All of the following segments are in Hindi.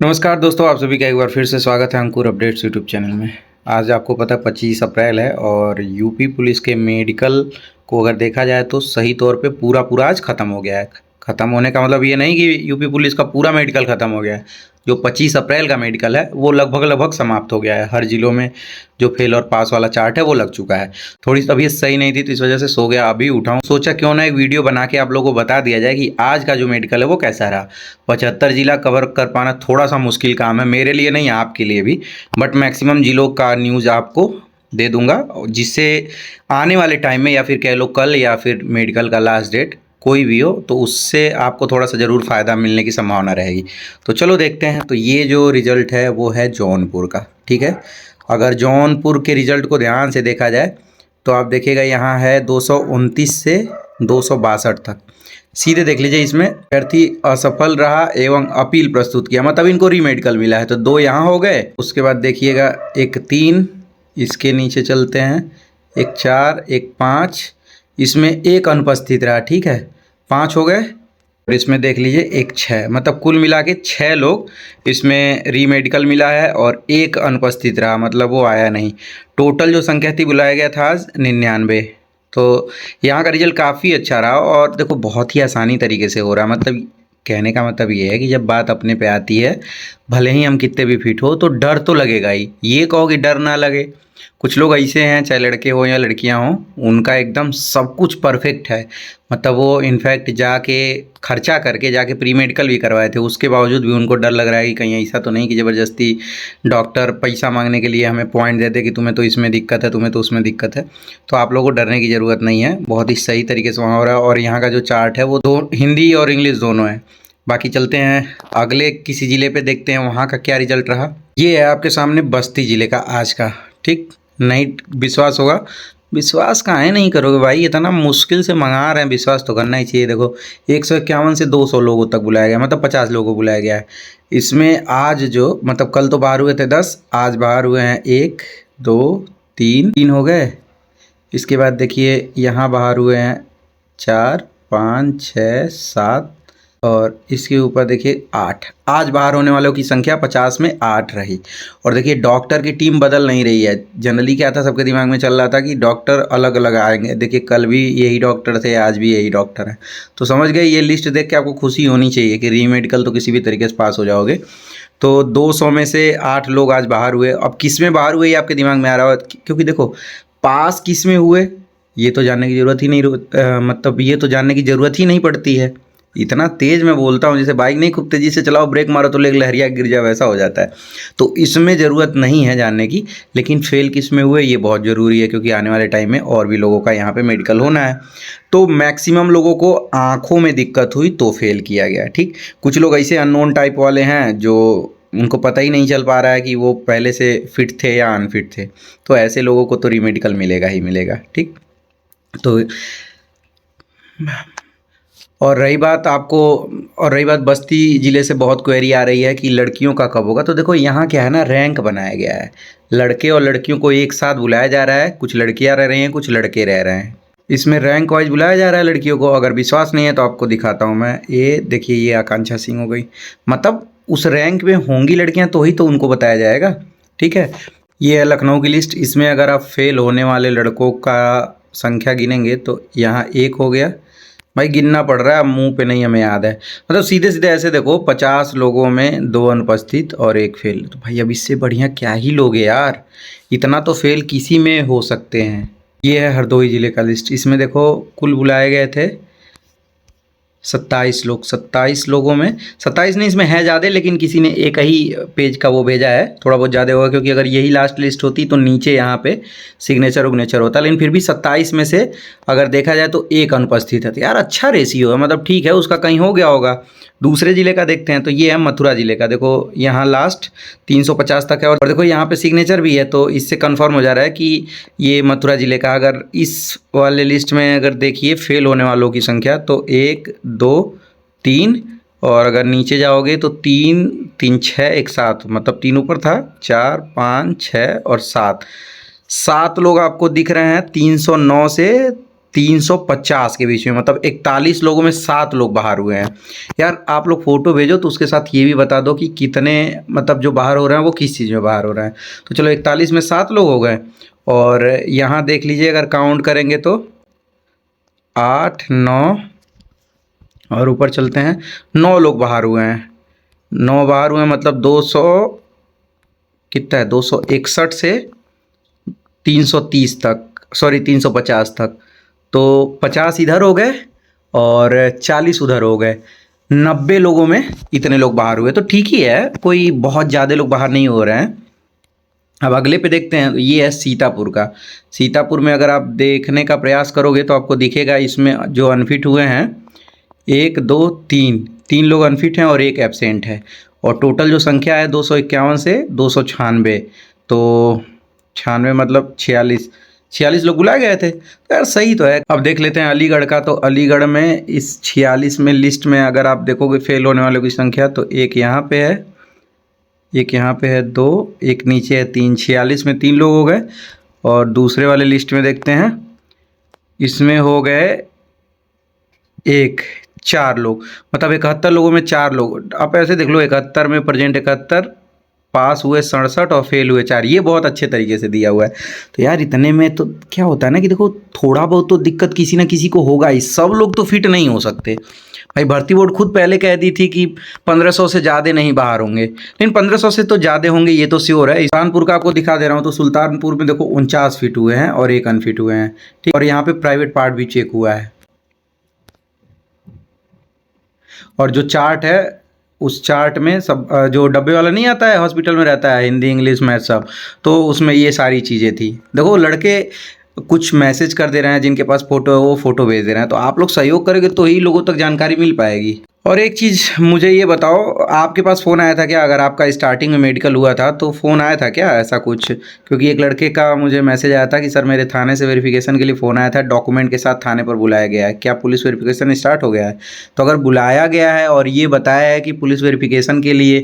नमस्कार दोस्तों, आप सभी का एक बार फिर से स्वागत है अंकुर अपडेट्स यूट्यूब चैनल में। आज आपको पता है 25 अप्रैल है और यूपी पुलिस के मेडिकल को अगर देखा जाए तो सही तौर पे पूरा पूरा आज ख़त्म हो गया है। ख़त्म होने का मतलब ये नहीं कि यूपी पुलिस का पूरा मेडिकल ख़त्म हो गया है। जो 25 अप्रैल का मेडिकल है वो लगभग लगभग समाप्त हो गया है। हर जिलों में जो फेल और पास वाला चार्ट है वो लग चुका है। थोड़ी तबीयत सही नहीं थी तो इस वजह से सो गया, अभी उठा हूँ। सोचा क्यों ना एक वीडियो बना के आप लोगों को बता दिया जाए कि आज का जो मेडिकल है वो कैसा रहा। 75 जिला कवर कर पाना थोड़ा सा मुश्किल काम है, मेरे लिए नहीं आपके लिए भी, बट मैक्सिमम जिलों का न्यूज़ आपको दे दूंगा, जिससे आने वाले टाइम में या फिर कह लो कल या फिर मेडिकल का लास्ट डेट कोई भी हो तो उससे आपको थोड़ा सा ज़रूर फ़ायदा मिलने की संभावना रहेगी। तो चलो देखते हैं। तो ये जो रिज़ल्ट है वो है जौनपुर का, ठीक है। अगर जौनपुर के रिज़ल्ट को ध्यान से देखा जाए तो आप देखिएगा यहाँ है 229 से 262 तक। सीधे देख लीजिए, इसमें अभ्यर्थी असफल रहा एवं अपील प्रस्तुत किया, मतलब इनको रीमेडिकल मिला है, तो 2 यहाँ हो गए। उसके बाद देखिएगा एक 3, इसके नीचे चलते हैं, एक 4, एक 5, इसमें एक अनुपस्थित रहा, ठीक है, 5 हो गए। और इसमें देख लीजिए एक 6, मतलब कुल मिला के 6 लोग इसमें रीमेडिकल मिला है और एक अनुपस्थित रहा, मतलब वो आया नहीं। टोटल जो संख्या थी बुलाया गया था आज 99। तो यहाँ का रिजल्ट काफ़ी अच्छा रहा और देखो बहुत ही आसानी तरीके से हो रहा है। मतलब कहने का मतलब ये है कि जब बात अपने पे आती है, भले ही हम कितने भी फिट हो तो डर तो लगेगा ही। ये कहो कि डर ना लगे, कुछ लोग ऐसे हैं चाहे लड़के हो या लड़कियां हो, उनका एकदम सब कुछ परफेक्ट है। मतलब वो इनफैक्ट जाके खर्चा करके जाके प्री मेडिकल भी करवाए थे, उसके बावजूद भी उनको डर लग रहा है कि कहीं ऐसा तो नहीं कि ज़बरदस्ती डॉक्टर पैसा मांगने के लिए हमें पॉइंट दे दे कि तुम्हें तो इसमें दिक्कत है, तुम्हें तो उसमें दिक्कत है। तो आप लोगों को डरने की ज़रूरत नहीं है, बहुत ही सही तरीके से वहाँ हो रहा है। और यहाँ का जो चार्ट है वो दो हिंदी और इंग्लिश दोनों है। बाकी चलते हैं अगले किसी ज़िले पे, देखते हैं वहाँ का क्या रिजल्ट रहा। ये है आपके सामने बस्ती ज़िले का आज का, ठीक। नहीं विश्वास होगा, विश्वास काहे नहीं करोगे भाई, इतना मुश्किल से मंगा रहे हैं, विश्वास तो करना ही चाहिए। देखो 151 से 200 लोगों तक बुलाया गया, मतलब 50 लोगों को बुलाया गया है। इसमें आज जो मतलब कल तो बाहर हुए थे 10, आज बाहर हुए हैं 1 2 3 हो गए। इसके बाद देखिए यहाँ बाहर हुए हैं 4 5 6 7 और इसके ऊपर देखिए 8। आज बाहर होने वालों की संख्या 50 में 8 रही। और देखिए डॉक्टर की टीम बदल नहीं रही है। जनरली क्या था, सबके दिमाग में चल रहा था कि डॉक्टर अलग अलग आएंगे। देखिए कल भी यही डॉक्टर थे, आज भी यही डॉक्टर हैं। तो समझ गए, ये लिस्ट देख के आपको खुशी होनी चाहिए कि रीमेडिकल तो किसी भी तरीके से पास हो जाओगे। तो 200 में से 8 लोग आज बाहर हुए। अब किस में बाहर हुए ये आपके दिमाग में आ रहा है, क्योंकि देखो पास किस में हुए ये तो जानने की ज़रूरत ही नहीं, मतलब ये तो जानने की ज़रूरत ही नहीं पड़ती है। इतना तेज़ मैं बोलता हूँ, जैसे बाइक नहीं खूब तेज़ी से चलाओ, ब्रेक मारो तो लेग लहरिया गिर जाए, वैसा हो जाता है। तो इसमें ज़रूरत नहीं है जानने की, लेकिन फेल किस में हुए ये बहुत ज़रूरी है, क्योंकि आने वाले टाइम में और भी लोगों का यहाँ पे मेडिकल होना है। तो मैक्सिमम लोगों को आँखों में दिक्कत हुई तो फेल किया गया, ठीक। कुछ लोग ऐसे अननोन टाइप वाले हैं जो उनको पता ही नहीं चल पा रहा है कि वो पहले से फिट थे या अनफिट थे, तो ऐसे लोगों को तो रीमेडिकल मिलेगा ही मिलेगा, ठीक। तो और रही बात बस्ती ज़िले से बहुत क्वेरी आ रही है कि लड़कियों का कब होगा। तो देखो यहाँ क्या है ना, रैंक बनाया गया है, लड़के और लड़कियों को एक साथ बुलाया जा रहा है। कुछ लड़कियाँ रह रही हैं, कुछ लड़के रह रहे हैं। इसमें रैंक वाइज बुलाया जा रहा है लड़कियों को। अगर विश्वास नहीं है तो आपको दिखाता हूँ मैं, ये देखिए, ये आकांक्षा सिंह हो गई, मतलब उस रैंक में होंगी लड़कियाँ तो ही तो उनको बताया जाएगा, ठीक है। ये है लखनऊ की लिस्ट। इसमें अगर आप फेल होने वाले लड़कों का संख्या गिनेंगे तो यहाँ 1 हो गया। भाई गिनना पड़ रहा है, मुंह पे नहीं हमें याद है। मतलब सीधे सीधे ऐसे देखो, 50 लोगों में 2 अनुपस्थित और 1 फेल। तो भाई अब इससे बढ़िया क्या ही लोगे यार, इतना तो फेल किसी में हो सकते हैं। ये है हरदोई ज़िले का लिस्ट। इसमें देखो कुल बुलाए गए थे 27 लोग। 27 लोगों में 27 नहीं, इसमें है ज़्यादा, लेकिन किसी ने एक ही पेज का वो भेजा है, थोड़ा बहुत ज़्यादा होगा, क्योंकि अगर यही लास्ट लिस्ट होती तो नीचे यहाँ पे सिग्नेचर उग्नेचर होता। लेकिन फिर भी 27 में से अगर देखा जाए तो 1 अनुपस्थित है, तो यार अच्छा रेशियो है, मतलब ठीक है, उसका कहीं हो गया होगा। दूसरे ज़िले का देखते हैं, तो ये है मथुरा ज़िले का। देखो यहाँ लास्ट 350 तक है और देखो यहाँ पे सिग्नेचर भी है, तो इससे कंफर्म हो जा रहा है कि ये मथुरा ज़िले का। अगर इस वाले लिस्ट में अगर देखिए फेल होने वालों की संख्या तो 1 2 3, और अगर नीचे जाओगे तो 3 3 6 1 7, मतलब 3 ऊपर था, 4 5 6 और 7 लोग आपको दिख रहे हैं 309 से 350 के बीच में, मतलब 41 लोगों में 7 लोग बाहर हुए हैं। यार आप लोग फ़ोटो भेजो तो उसके साथ ये भी बता दो कि कितने, मतलब जो बाहर हो रहे हैं वो किस चीज़ में बाहर हो रहे हैं। तो चलो 41 में 7 लोग हो गए, और यहाँ देख लीजिए अगर काउंट करेंगे तो 8 9 और ऊपर चलते हैं, 9 लोग बाहर हुए हैं। 9 बाहर हुए हैं मतलब 200, कितना है, 261 से 330 तक, सॉरी 350 तक। तो 50 इधर हो गए और 40 उधर हो गए। 90 लोगों में इतने लोग बाहर हुए, तो ठीक ही है, कोई बहुत ज़्यादा लोग बाहर नहीं हो रहे हैं। अब अगले पे देखते हैं, ये है सीतापुर का। सीतापुर में अगर आप देखने का प्रयास करोगे तो आपको दिखेगा इसमें जो अनफिट हुए हैं, 1 2 3, 3 लोग अनफिट हैं और 1 एब्सेंट है। और टोटल जो संख्या है 251 से 296, तो 96 मतलब 46 लोग बुलाए गए थे। तो यार सही तो है। अब देख लेते हैं अलीगढ़ का। तो अलीगढ़ में इस 46 में लिस्ट में अगर आप देखोगे फेल होने वालों की संख्या, तो एक यहाँ पे है, एक यहाँ पे है 2, एक नीचे है 3, 46 में 3 लोग हो गए। और दूसरे वाले लिस्ट में देखते हैं, इसमें हो गए 4 लोग, मतलब 71 लोगों में 4 लोग। आप ऐसे देख लो, 71 में प्रेजेंट 71, पास हुए 67 और फेल हुए 4, ये बहुत अच्छे तरीके से दिया हुआ है। तो यार इतने में तो क्या होता है ना कि देखो थोड़ा बहुत तो दिक्कत किसी ना किसी को होगा ही, सब लोग तो फिट नहीं हो सकते भाई। भर्ती बोर्ड खुद पहले कह दी थी कि 1500 से ज़्यादा नहीं बाहर होंगे, लेकिन 1500 से तो ज़्यादा होंगे ये तो श्योर है। सुल्तानपुर का आपको दिखा दे रहा हूँ, तो सुल्तानपुर में देखो 49 फिट हुए हैं और 1 अनफिट हुए हैं, ठीक। और यहाँ पे प्राइवेट पार्ट भी चेक हुआ है। और जो चार्ट है उस चार्ट में सब जो डब्बे वाला नहीं आता है, हॉस्पिटल में रहता है, हिंदी इंग्लिश मैथ सब, तो उसमें ये सारी चीज़ें थी। देखो लड़के कुछ मैसेज कर दे रहे हैं, जिनके पास फ़ोटो है वो फ़ोटो भेज दे रहे हैं, तो आप लोग सहयोग करेंगे तो ही लोगों तक जानकारी मिल पाएगी। और एक चीज़ मुझे ये बताओ, आपके पास फ़ोन आया था क्या? अगर आपका स्टार्टिंग में मेडिकल हुआ था तो फ़ोन आया था क्या ऐसा कुछ? क्योंकि एक लड़के का मुझे मैसेज आया था कि सर मेरे थाने से वेरिफिकेशन के लिए फ़ोन आया था, डॉक्यूमेंट के साथ थाने पर बुलाया गया है, क्या पुलिस वेरिफिकेशन स्टार्ट हो गया है? तो अगर बुलाया गया है और ये बताया है कि पुलिस वेरिफिकेशन के लिए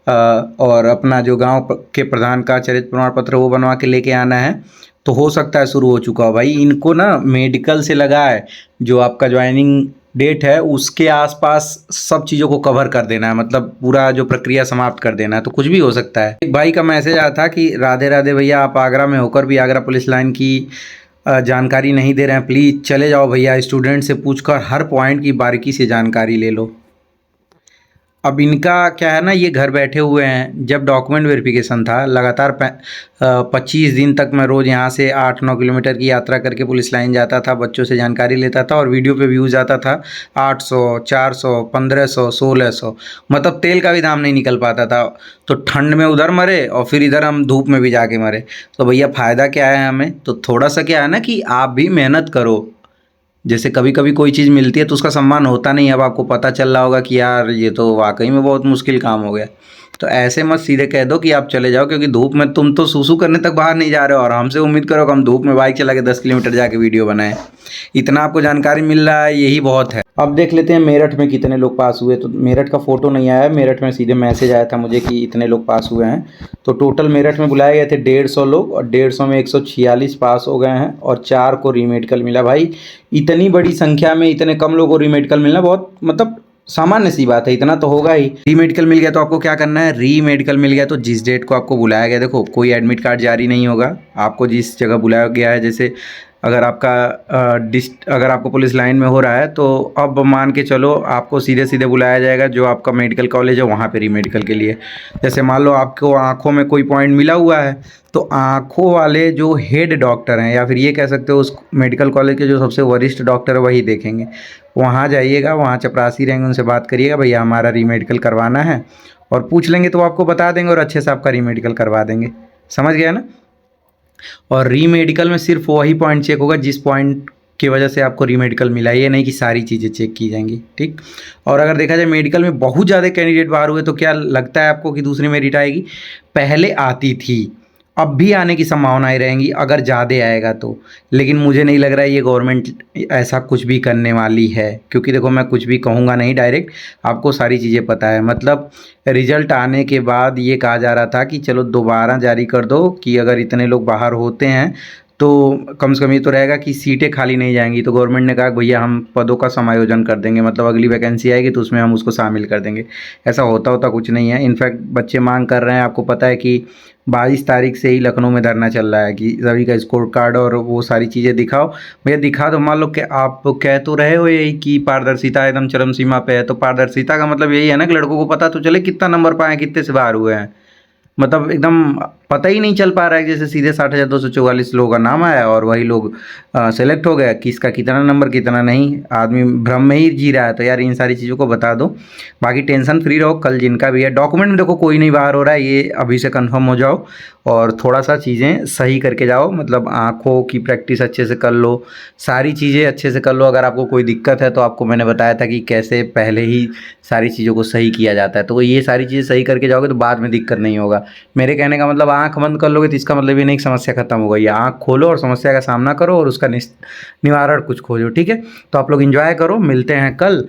और अपना जो गाँव के प्रधान का चरित्र प्रमाण पत्र वो बनवा के लेके आना है, तो हो सकता है शुरू हो चुका हो भाई। इनको ना मेडिकल से लगा है, जो आपका ज्वाइनिंग डेट है उसके आसपास सब चीज़ों को कवर कर देना है, मतलब पूरा जो प्रक्रिया समाप्त कर देना है, तो कुछ भी हो सकता है। एक भाई का मैसेज आया था कि राधे राधे भैया, आप आगरा में होकर भी आगरा पुलिस लाइन की जानकारी नहीं दे रहे हैं, प्लीज़ चले जाओ भैया, स्टूडेंट से पूछकर हर पॉइंट की बारीकी से जानकारी ले लो। अब इनका क्या है ना, ये घर बैठे हुए हैं। जब डॉक्यूमेंट वेरिफिकेशन था, लगातार 25 दिन तक मैं रोज़ यहाँ से 8-9 किलोमीटर की यात्रा करके पुलिस लाइन जाता था, बच्चों से जानकारी लेता था, और वीडियो पे व्यूज़ आता था 800, 400, 1500, 1600, मतलब तेल का भी दाम नहीं निकल पाता था। तो ठंड में उधर मरे और फिर इधर हम धूप में भी जाके मरे, तो भैया फ़ायदा क्या है हमें? तो थोड़ा सा क्या है ना कि आप भी मेहनत करो। जैसे कभी कभी कोई चीज़ मिलती है तो उसका सम्मान होता नहीं है। अब आपको पता चल रहा होगा कि यार ये तो वाकई में बहुत मुश्किल काम हो गया, तो ऐसे मत सीधे कह दो कि आप चले जाओ, क्योंकि धूप में तुम तो सूसू करने तक बाहर नहीं जा रहे हो, और हमसे उम्मीद करो कि हम धूप में बाइक चला के 10 किलोमीटर जाके वीडियो बनाएं। इतना आपको जानकारी मिल रहा है, यही बहुत है। अब देख लेते हैं मेरठ में कितने लोग पास हुए। तो मेरठ का फ़ोटो नहीं आया, मेरठ में सीधे मैसेज आया था मुझे कि इतने लोग पास हुए हैं। तो टोटल मेरठ में बुलाए गए थे 150 लोग, और 150 में 146 पास हो गए हैं और 4 को रीमेडिकल मिला। भाई इतनी बड़ी संख्या में इतने कम लोगों को रीमेडिकल मिलना बहुत, मतलब सामान्य सी बात है, इतना तो होगा ही। रीमेडिकल मिल गया तो आपको क्या करना है, रीमेडिकल मिल गया तो जिस डेट को आपको बुलाया गया, देखो कोई एडमिट कार्ड जारी नहीं होगा, आपको जिस जगह बुलाया गया है, जैसे अगर आपका अगर आपको पुलिस लाइन में हो रहा है, तो अब मान के चलो आपको सीधे सीधे बुलाया जाएगा जो आपका मेडिकल कॉलेज है वहाँ पे रीमेडिकल के लिए। जैसे मान लो आपको आँखों में कोई पॉइंट मिला हुआ है, तो आँखों वाले जो हेड डॉक्टर हैं, या फिर ये कह सकते हो उस मेडिकल कॉलेज के जो सबसे वरिष्ठ डॉक्टर है वही देखेंगे। वहाँ जाइएगा, वहाँ चपरासी रहेंगे, उनसे बात करिएगा भैया हमारा रीमेडिकल करवाना है, और पूछ लेंगे तो आपको बता देंगे और अच्छे से आपका रीमेडिकल करवा देंगे। समझ गया ना? और रीमेडिकल में सिर्फ वही पॉइंट चेक होगा जिस पॉइंट की वजह से आपको रीमेडिकल मिला, ये नहीं कि सारी चीज़ें चेक की जाएंगी, ठीक। और अगर देखा जाए मेडिकल में बहुत ज़्यादा कैंडिडेट बाहर हुए, तो क्या लगता है आपको कि दूसरी मेरिट आएगी? पहले आती थी, अब भी आने की संभावनाएं रहेंगी अगर ज़्यादा आएगा तो, लेकिन मुझे नहीं लग रहा है ये गवर्नमेंट ऐसा कुछ भी करने वाली है, क्योंकि देखो मैं कुछ भी कहूँगा नहीं डायरेक्ट, आपको सारी चीज़ें पता है। मतलब रिजल्ट आने के बाद ये कहा जा रहा था कि चलो दोबारा जारी कर दो कि अगर इतने लोग बाहर होते हैं तो कम से कम ये तो रहेगा कि सीटें खाली नहीं जाएंगी। तो गवर्नमेंट ने कहा कि भैया हम पदों का समायोजन कर देंगे, मतलब अगली वैकेंसी आएगी तो उसमें हम उसको शामिल कर देंगे। ऐसा होता कुछ नहीं है। इनफैक्ट बच्चे मांग कर रहे हैं, आपको पता है कि 22 तारीख से ही लखनऊ में धरना चल रहा है कि सभी का स्कोर कार्ड और वो सारी चीज़ें दिखाओ। भैया दिखा दो, मान लो कि आप कह तो रहे हो यही कि पारदर्शिता एकदम चरम सीमा पे है, तो पारदर्शिता का मतलब यही है ना कि लड़कों को पता तो चले कितना नंबर पाए, कितने से बाहर हुए हैं। मतलब एकदम पता ही नहीं चल पा रहा है, जैसे सीधे 60,244 लोगों का नाम आया और वही लोग सेलेक्ट हो गया, किसका कितना नंबर कितना नहीं, आदमी भ्रम में ही जी रहा है। तो यार इन सारी चीज़ों को बता दो, बाकी टेंशन फ्री रहो। कल जिनका भी है डॉक्यूमेंट में देखो कोई नहीं बाहर हो रहा है, ये अभी से कंफर्म हो जाओ और थोड़ा सा चीज़ें सही करके जाओ। मतलब आँखों की प्रैक्टिस अच्छे से कर लो, सारी चीज़ें अच्छे से कर लो। अगर आपको कोई दिक्कत है तो आपको मैंने बताया था कि कैसे पहले ही सारी चीज़ों को सही किया जाता है, तो ये सारी चीज़ें सही करके जाओगे तो बाद में दिक्कत नहीं होगा। मेरे कहने का मतलब आँख बंद कर लोगे तो इसका मतलब ये नहीं कि समस्या खत्म हो गई है। आँख खोलो और समस्या का सामना करो और उसका निवारण कुछ खोजो, ठीक है। तो आप लोग एंजॉय करो, मिलते हैं कल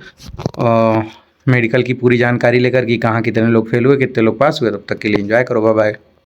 मेडिकल की पूरी जानकारी लेकर कि कहाँ कितने लोग फेल हुए, कितने लोग पास हुए। तब तक के लिए एंजॉय करो, बाय बाय।